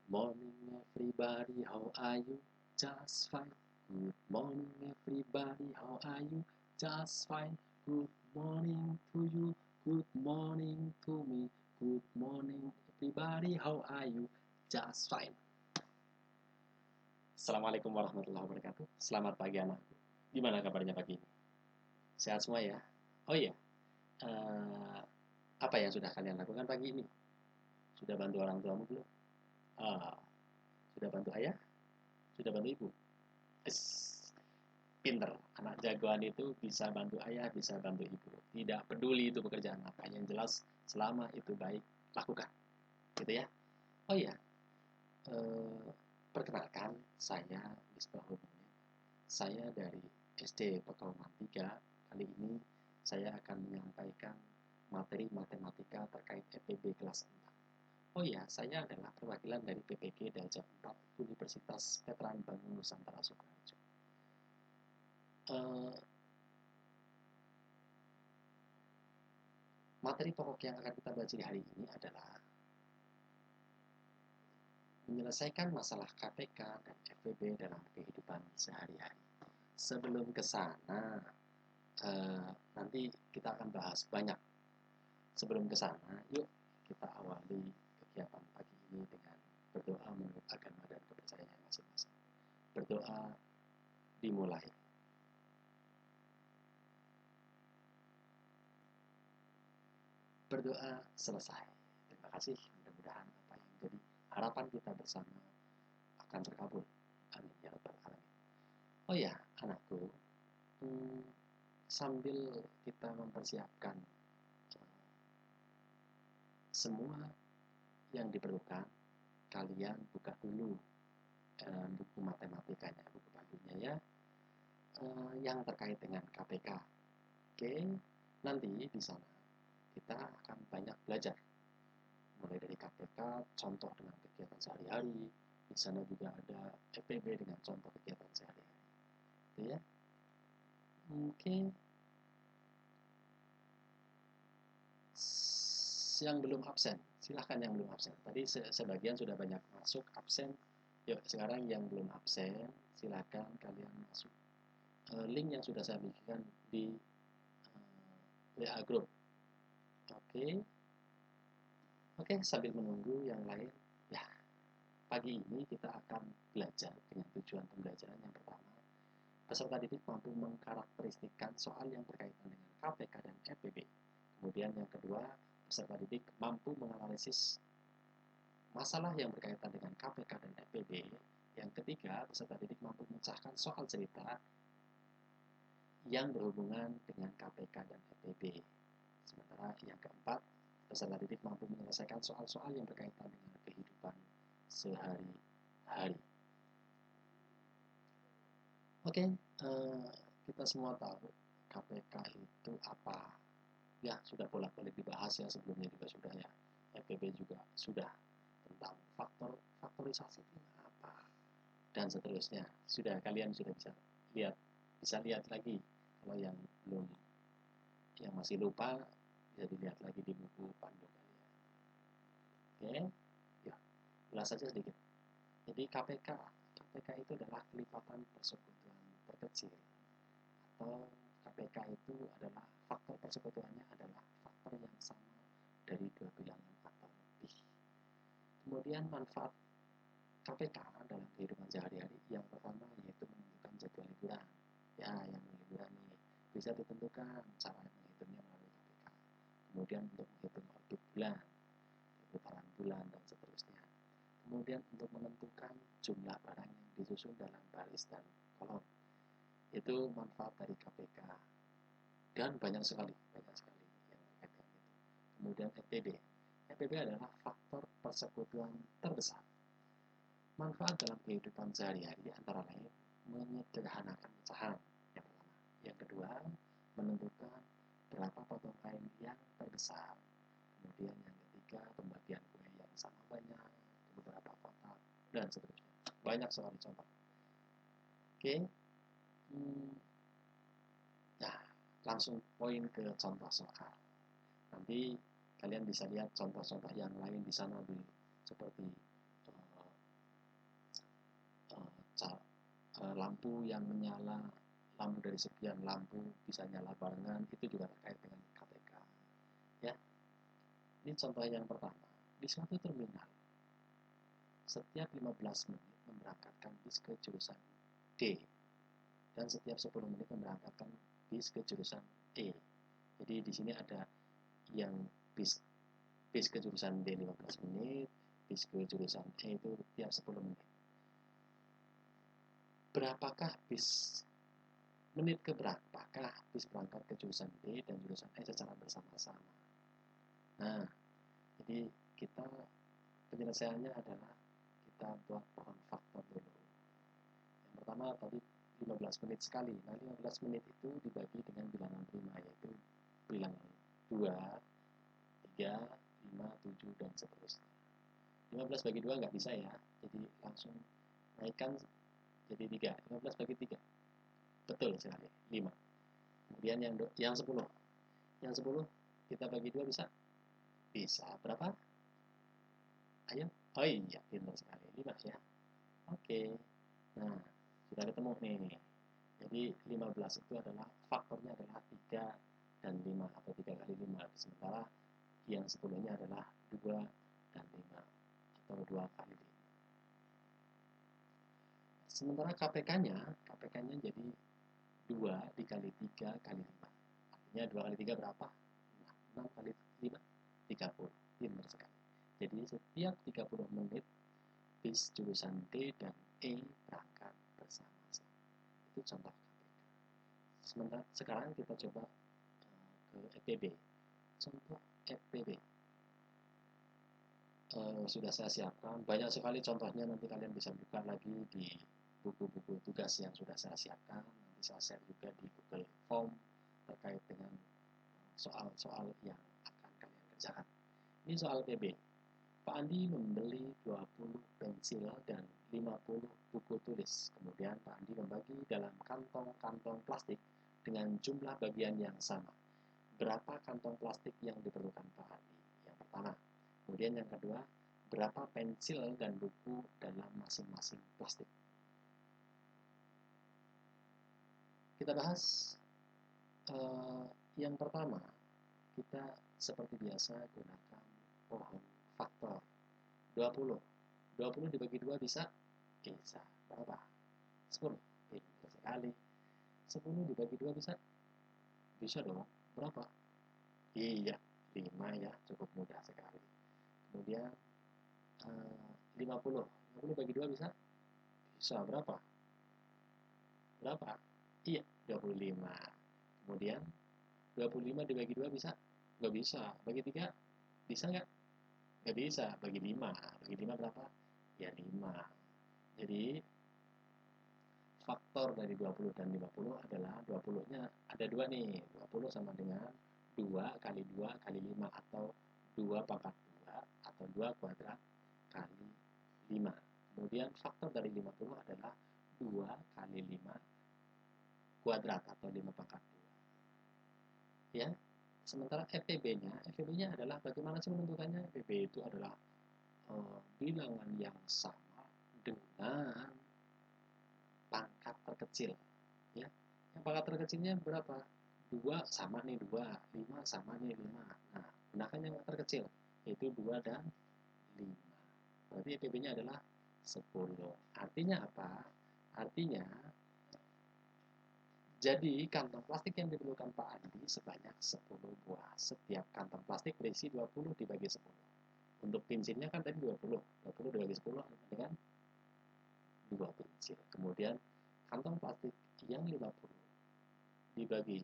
morning everybody, how are you? Just fine. Good morning everybody, how are you? Just fine. Good morning to you. Good morning to me. Good morning everybody, how are you? Just fine. Assalamualaikum warahmatullahi wabarakatuh. Selamat pagi anakku. Gimana kabarnya pagi ini? Sehat semua ya? Oh iya, eh, apa yang sudah kalian lakukan pagi ini? Sudah bantu orang tuamu belum? Ah, sudah bantu ayah? Sudah bantu ibu? Es, pinter. Anak jagoan itu bisa bantu ayah, bisa bantu ibu. Tidak peduli itu pekerjaan apa. Yang jelas selama itu baik, lakukan. Gitu ya. Oh iya, eh, perkenalkan saya Misbahul Munir. Saya dari SD Pekalongan 3. Kali ini saya akan menyampaikan materi matematika terkait EPB kelas 4. Oh iya, saya adalah perwakilan dari PPG Delta 4 Universitas Veteran Bangun Nusantara Sukoharjo. Eh, Materi pokok yang akan kita baca di hari ini adalah menyelesaikan masalah KPK dan FPB dalam kehidupan sehari-hari. Sebelum ke sana, nanti kita akan bahas banyak. Sebelum ke sana, yuk kita awali kegiatan pagi ini dengan berdoa menurut agama dan kepercayaan masing-masing. Berdoa dimulai. Berdoa selesai. Terima kasih. Mudah-mudahan apa yang jadi harapan kita bersama akan terkabul. Amin ya rabbal alamin. Oh ya, anakku, sambil kita mempersiapkan semua yang diperlukan, kalian buka dulu buku matematikanya, buku pandunya ya, yang terkait dengan KPK. Oke, nanti di sana kita akan banyak belajar mulai dari KPK, contoh dengan kegiatan sehari-hari. Di sana juga ada FPB dengan contoh kegiatan sehari-hari. Oke ya. Oke. Yang belum absen, silahkan yang belum absen. Tadi sebagian sudah banyak masuk absen. Yuk sekarang yang belum absen, silahkan kalian masuk. Link yang sudah saya bagikan di WA Group. Oke. Oke, sambil menunggu yang lain, ya pagi ini kita akan belajar dengan tujuan pembelajaran yang pertama. Peserta didik mampu mengkarakteristikkan soal yang berkaitan dengan KPK dan FPB. Kemudian yang kedua, peserta didik mampu menganalisis masalah yang berkaitan dengan KPK dan FPB. Yang ketiga, peserta didik mampu memecahkan soal cerita yang berhubungan dengan KPK dan FPB. Sementara yang keempat, peserta didik mampu menyelesaikan soal-soal yang berkaitan dengan kehidupan sehari-hari. Oke, kita semua tahu KPK itu apa. Ya, sudah bolak-balik dibahas ya, sebelumnya juga sudah ya. FPB juga sudah, tentang faktorisasi itu apa dan seterusnya. Kalian sudah bisa lihat lagi. Kalau yang belum, yang masih lupa, bisa dilihat lagi di buku pandu kalian. Oke, ya, ulas saja sedikit. Jadi KPK itu adalah kelipatan persekutuan terkecil, atau KPK itu adalah faktor persekutuannya adalah faktor yang sama dari dua bilangan atau lebih. Kemudian manfaat KPK dalam kehidupan sehari-hari yang pertama yaitu menentukan jadwal liburan. Ya, yang liburan ini bisa ditentukan cara menghitungnya melalui KPK. Kemudian untuk menghitung orbit bulan, putaran bulan dan seterusnya. Kemudian untuk menentukan jumlah barang yang disusun dalam baris dan kolom. Itu manfaat dari KPK. Dan banyak sekali yang terkait dengan itu. Kemudian FPB. FPB adalah faktor persekutuan terbesar. Manfaat dalam kehidupan sehari-hari antara lain menyederhanakan pecahan yang pertama. Yang kedua, menentukan berapa potong kain yang terbesar. Kemudian yang ketiga, pembagian kue yang sama banyak ke beberapa kotak dan seterusnya. Banyak sekali contoh. Oke. Nah, langsung poin ke contoh soal. Nanti kalian bisa lihat contoh-contoh yang lain di sana seperti lampu yang menyala, lampu dari sekian lampu bisa nyala barengan, itu juga terkait dengan KPK. Ya, ini contoh yang pertama. Di suatu terminal, setiap 15 menit memberangkatkan bis ke jurusan D, dan setiap 10 menit memberangkatkan bis ke jurusan E. Jadi di sini ada yang bis ke jurusan D 15 menit, bis ke jurusan E itu tiap 10 menit. Berapakah bis menit ke berapakah bis berangkat ke jurusan D dan jurusan E secara bersama-sama? Nah, jadi kita penyelesaiannya adalah kita buat pohon faktor dulu. Yang pertama tadi 15 menit sekali. Nah, 15 menit itu dibagi dengan bilangan prima, yaitu bilangan 2, 3, 5, 7, dan seterusnya. 15 bagi 2 nggak bisa ya, jadi langsung naikkan jadi 3. 15 bagi 3. Betul sekali, 5. Kemudian yang 10. Yang 10 kita bagi 2 bisa? Bisa. Berapa? Ayo. Oh iya, pintar sekali. 5 ya. Oke. Nah, sudah ketemu nih. Jadi 15 itu adalah faktornya adalah 3 dan 5 atau 3 kali 5. Sementara yang 10-nya adalah 2 dan 5 atau 2 kali 5. Sementara KPK-nya jadi 2 dikali 3 kali 5. Artinya 2 kali 3 berapa? 6 kali 5, 30. Pintar sekali. Jadi setiap 30 menit bis jurusan D dan E berangkat bersama-sama. Itu contoh KPK. Sementara sekarang kita coba ke EPB. Contoh EPB. Sudah saya siapkan. Banyak sekali contohnya, nanti kalian bisa buka lagi di buku-buku tugas yang sudah saya siapkan. Nanti saya share juga di Google Form terkait dengan soal-soal yang akan kalian kerjakan. Ini soal PB. Pak Andi membeli 20 pensil dan 50 buku tulis. Kemudian Pak Andi membagi dalam kantong-kantong plastik dengan jumlah bagian yang sama. Berapa kantong plastik yang diperlukan Pak Andi? Yang pertama. Kemudian yang kedua, berapa pensil dan buku dalam masing-masing plastik? Kita bahas yang pertama. Kita seperti biasa gunakan pohon faktor. 20. 20 dibagi 2 bisa? Bisa. Berapa? 10. Pintar sekali. 10 dibagi 2 bisa? Bisa dong. Berapa? Iya, 5 ya. Cukup mudah sekali. Kemudian 50. 50 bagi 2 bisa? Bisa. Berapa? Berapa? Iya, 25. Kemudian 25 dibagi 2 bisa? Nggak bisa. Bagi 3? Bisa nggak? Nggak bisa. Bagi 5. Bagi 5 berapa? Ya 5. Jadi faktor dari 20 dan 50 adalah 20-nya ada 2 nih. 20 sama dengan 2 kali 2 kali 5 atau 2 pangkat 2 atau 2 kuadrat kali 5. Kemudian faktor dari 50 adalah 2 kali 5 kuadrat atau 5 pangkat 2. Ya. Sementara FPB-nya adalah bagaimana sih menentukannya? FPB itu adalah bilangan yang sama dengan pangkat terkecil. Ya. Yang pangkat terkecilnya berapa? 2 sama nih 2, 5 sama nih 5. Nah, gunakan yang terkecil, yaitu 2 dan 5. Berarti FPB-nya adalah 10. Artinya apa? Artinya, jadi kantong plastik yang diperlukan Pak Andi sebanyak 10 buah. Setiap kantong plastik berisi 20 dibagi 10. Untuk pensilnya kan tadi 20. 20 dibagi 10 dengan 2 pensil. Kemudian kantong plastik yang 50 dibagi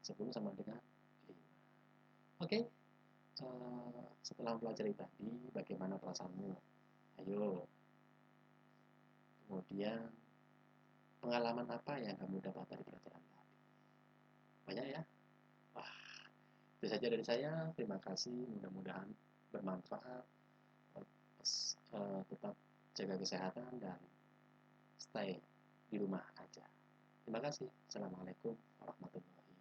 10 sama dengan 5. Oke, setelah mempelajari tadi, bagaimana perasaanmu? Ayo. Kemudian, pengalaman apa yang kamu dapat dari pelajaran tadi? Banyak ya? Wah, itu saja dari saya. Terima kasih, mudah-mudahan bermanfaat. Tetap jaga kesehatan dan stay di rumah aja. Terima kasih. Assalamualaikum warahmatullahi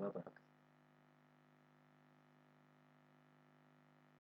wabarakatuh.